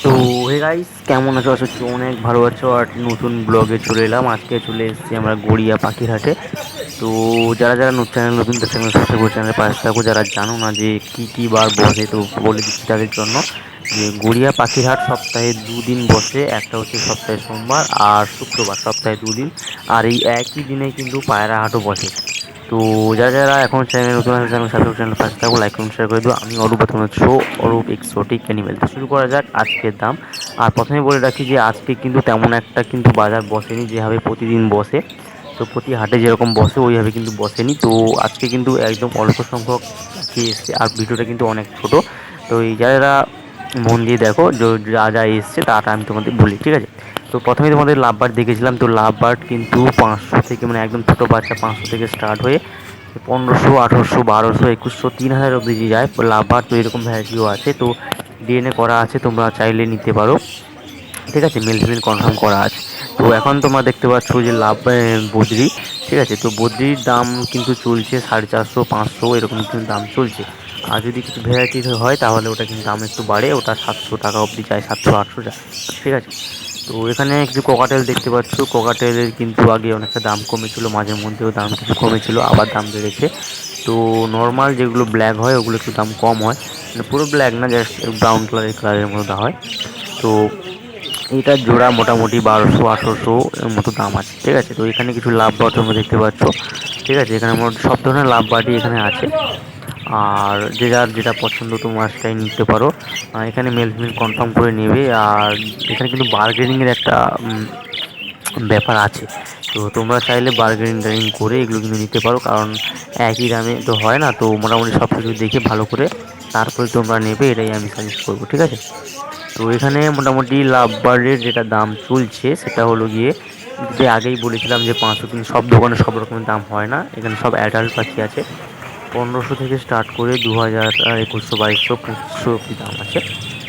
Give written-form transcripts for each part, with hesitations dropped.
তো hey guys, কেমন আছো? আশা করছি অনেক ভালো আছো। আর নতুন ব্লগে চলে এলাম। আজকে চলে এসেছি আমরা গড়িয়া পাখির হাটে। তো যারা যারা চ্যানেল নতুন, তার চ্যানেল সাবস্ক্রাইব করে চ্যানেলের পাশে থাকো। যারা জানো না যে কি কি বার বসে, তো বলে দিচ্ছি তাদের জন্য যে গড়িয়া পাখির হাট সপ্তাহে দুদিন বসে। একটা হচ্ছে সপ্তাহে সোমবার আর শুক্রবার, সপ্তাহে দুদিন। আর এই একই দিনে কিন্তু পায়রা হাটও বসে। তো যারা যারা এখন চ্যানেল নতুন আছে, চ্যানেল সাবস্ক্রাইব, চ্যানেল পাশে থাকো, লাইক করুন, শেয়ার করে দিও। আমি অরূপ, প্রথমে শো অরূপ এক্সোটিক অ্যানিমেল। তো শুরু করা যাক আজকের দাম। আর প্রথমে বলে রাখি যে আজকে কিন্তু তেমন একটা কিন্তু বাজার বসেনি যেভাবে প্রতিদিন বসে। তো প্রতি হাটে যেরকম বসে ওইভাবে কিন্তু বসেনি। তো আজকে কিন্তু একদম অল্প সংখ্যক পাখি এসছে, আর ভিডিওটা কিন্তু অনেক ছোট। তো এই যারা মন দিয়ে দেখো, যা যা এসছে তাটা আমি তোমাদের বলি, ঠিক আছে? তো প্রথমে তোমাদের লাভ বার্ড দেখেছিলাম। তো লাভ বার্ড কিন্তু 500 থেকে, মানে একদম ছোটো বাচ্চা 500 থেকে স্টার্ট হয়ে 1500, 1800, 1200, 2100, 3000 অবধি যে যায় লাভ বার্ড। তো এরকম ভ্যারাইটিও আছে। তো ডিএনএ করা আছে, তোমরা চাইলে নিতে পারো, ঠিক আছে? মেল ফিমেল কনফার্ম করা আছে। তো এখন তোমরা দেখতে পাচ্ছ যে বদ্রি, ঠিক আছে? তো বদ্রির দাম কিন্তু চলছে 450, 500 এরকম কিন্তু দাম চলছে। আর যদি কিছু ভ্যারাইটির হয় তাহলে ওটা কিন্তু দাম একটু বাড়ে, ওটা 700 টাকা অবধি যায়, 700, 800 যায়, ঠিক আছে? তো এখানে কিছু ককাটেল দেখতে পাচ্ছ। ককাটেলের কিন্তু আগে অনেকটা দাম কমেছিল, মাঝের মধ্যেও দাম কিছু কমেছিল, আবার দাম বেড়েছে। তো নর্মাল যেগুলো ব্ল্যাক হয় ওগুলো একটু দাম কম হয়, মানে পুরো ব্ল্যাক না, জাস্ট ব্রাউন কালারের মতো হয়। তো এটার জোড়া মোটামুটি 1200, 1800 এর মতো দাম আছে, ঠিক আছে? তো এখানে কিছু লাভ বার্ড তোমরা দেখতে পাচ্ছ, ঠিক আছে? এখানে মোটামুটি সব ধরনের লাভ বার্ডই এখানে আছে। আর যে যার যেটা পছন্দ তোমরা সেটাই নিতে পারো। এখানে মেল ফিমেল কনফার্ম করে নেবে। আর এখানে কিন্তু বার্গেনিংয়ের একটা ব্যাপার আছে। তো তোমরা চাইলে বার্গেনিং করে এগুলো কিন্তু নিতে পারো, কারণ একই দামে তো হয় না। তো মোটামুটি সব কিছু দেখে ভালো করে তারপরে তোমরা নেবে, এটাই আমি সাজেস্ট করবো, ঠিক আছে? তো এখানে মোটামুটি লাভ বার্ডের যেটা দাম চলছে সেটা হলো গিয়ে, যে আগেই বলেছিলাম যে 500, কিন্তু সব দোকানে সব রকমের দাম হয় না। এখানে সব অ্যাডাল্ট পাখি আছে। 1500 থেকে স্টার্ট করে 2000, 2100, 2200, 2500 অব্দি দাম আছে,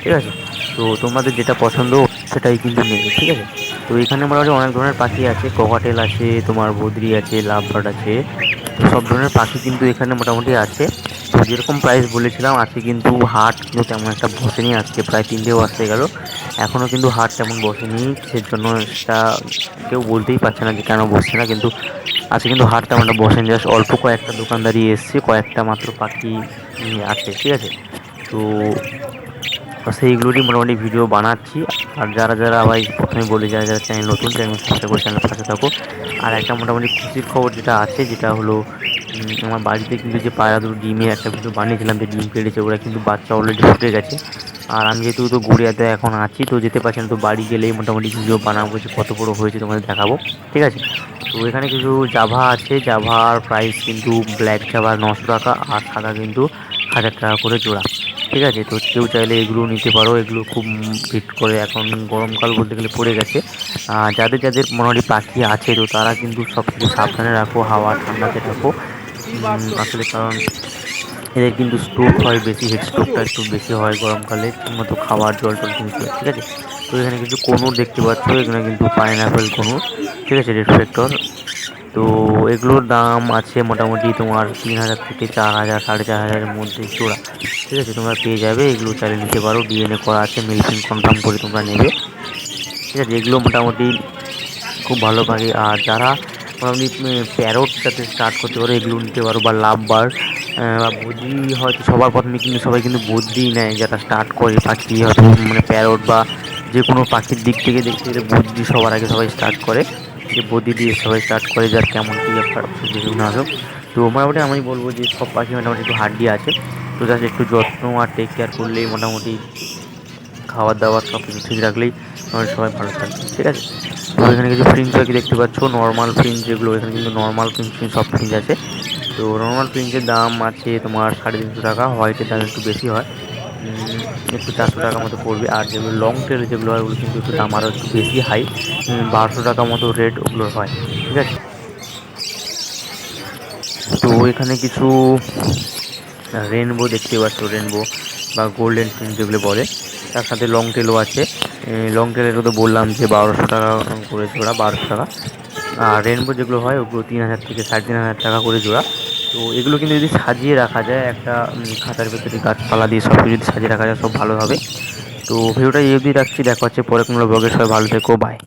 ঠিক আছে? তো তোমাদের যেটা পছন্দ সেটাই কিন্তু নেবে, ঠিক আছে? তো এখানে মোটামুটি অনেক ধরনের পাখি আছে। ককাটেল আছে, তোমার বদ্রি আছে, লাভ বার্ড আছে। তো সব ধরনের পাখি কিন্তু এখানে মোটামুটি আছে। তো যেরকম প্রাইস বলেছিলাম, আজকে কিন্তু হাট কিন্তু তেমন একটা বসেনি। আজকে প্রায় 3 আসতে গেল, এখনও কিন্তু হাট তেমন বসেনি। কিসের জন্য সেটা কেউ বলতেই পারছে না যে কেন বসছে না, কিন্তু আজকে কিন্তু হাট তেমন একটা বসেনি। জাস্ট অল্প কয়েকটা দোকানদারি এসছে, কয়েকটা মাত্র পাখি আছে, ঠিক আছে? তো সেইগুলোরই মোটামুটি ভিডিও বানাচ্ছি। আর যারা যারা ভাই, প্রথমে বলি, যারা যারা চ্যানেল নতুন, চ্যানেল সাবস্ক্রাইব করে চ্যানেলের পাশে থাকো। আর একটা মোটামুটি খুশির খবর যেটা আছে, যেটা হলো আমার বাড়িতে কিন্তু যে পায়রা দুটো ডিমের একটা ভিডিও বানিয়েছিলাম, যে ডিম পেড়েছে, ওরা কিন্তু বাচ্চা অলরেডি ফুটে গেছে। আর আমি যেহেতু তো গড়িয়াতে এখন আছি, তো যেতে পারছি না। তো বাড়ি গেলেই মোটামুটি ভিডিও বানাবো যে কত বড় হয়েছে, তোমাদের দেখাবো, ঠিক আছে? তো এখানে কিছু জাভা আছে। জাভার প্রাইস কিন্তু ব্ল্যাক জাভা 900 টাকা, আর সাদা কিন্তু 1000 টাকা করে জোড়া, ঠিক আছে? তো কেউ চাইলে এগুলো নিতে পারো। এগুলো খুব হিট করে, এখন গরমকাল বলতে গেলে পড়ে গেছে। যাদের যাদের মোটামুটি পাখি আছে, তো তারা কিন্তু সব কিছু সাবধানে রাখো, হাওয়া ঠান্ডাতে রাখো। আসলে কারণ এদের কিন্তু স্ট্রোক হয় বেশি, হেড স্ট্রোকটা একটু বেশি হয় গরমকালে। ঠিকমতো খাবার জল টল কিন্তু খেয়ে, ঠিক আছে? তো এখানে কিছু কনুর দেখতে পাচ্ছ, এখানে কিন্তু পাইনঅ্যাপেল কনুর, ঠিক আছে? Red factor. তো এগুলোর দাম আছে মোটামুটি তোমার 3000 থেকে 4000, 4500-এর মধ্যে জোড়া, ঠিক আছে? তোমরা পেয়ে যাবে, এগুলো চাইলে নিতে পারো। ডিএনএ করা আছে, মেডিসিন কনফার্ম করে তোমরা নেবে, ঠিক আছে? এগুলো মোটামুটি খুব ভালো পাখি। আর যারা মোটামুটি প্যারট যাতে স্টার্ট করতে পারো, এগুলো নিতে পারো। বা লাভ বার্ড বা বদ্রি, হয়তো সবার প্রথমে কিন্তু সবাই কিন্তু বদ্রিই নেয়, যারা স্টার্ট করে পাখি, হয়তো মানে প্যারট বা যে কোনো পাখির দিক থেকে দেখতে গেলে বদ্রি সবার আগে সবাই স্টার্ট করে, যে বদ্রি দিয়ে সবাই স্টার্ট করে, যার কেমন কী ব্যাপার অসুখ বিসুখ না আসুক। তো মোটামুটি আমি বলবো যে সব পাখি মোটামুটি একটু হাড্ডি আছে। তো জাস্ট একটু যত্ন আর টেক কেয়ার করলেই মোটামুটি, খাবার দাবার সব কিছু ঠিক রাখলেই আমাদের সবাই ভালো থাকবে, ঠিক আছে? তো এখানে কিছু ফ্রিঞ্চ পাখি দেখতে পাচ্ছ, নর্মাল ফ্রিঞ্চ যেগুলো, এখানে কিন্তু নর্মাল ফ্রিঞ্চ সব ফ্রিঞ্চ আছে। তো নর্মাল ফ্রিঞ্চের দাম আছে তোমার 350 টাকা। হোয়াইটের দাম একটু বেশি হয়, একটু 400 টাকা মতো পড়বে। আর যেগুলো লং টেল যেগুলো হয়, ওগুলো কিন্তু একটু দাম আরও একটু বেশি হাই, 1200 টাকা মতো রেট ওগুলোর হয়, ঠিক আছে? তো এখানে কিছু রেনবো দেখতে পাচ্ছ, রেনবো বা গোল্ডেন ফিঞ্চ যেগুলো বলে, তার সাথে লং টেলও আছে। লং টেলেরও তো বললাম যে 1200 টাকা করে জোড়া, 1200 টাকা। আর রেনবো যেগুলো হয় ওগুলো 3000 থেকে 3500 টাকা করে জোড়া। তো এগুলো কিন্তু যদি সাজিয়ে রাখা যায় একটা খাতার ভেতরে, গাছপালা দিয়ে সব কিছু যদি সাজিয়ে রাখা যায়, সব ভালো হবে। তো ভিডিওটা এই অবধি রাখছি, দেখা হচ্ছে পরে কোনো ব্লগে, সবাই ভালো থেকো, বাই।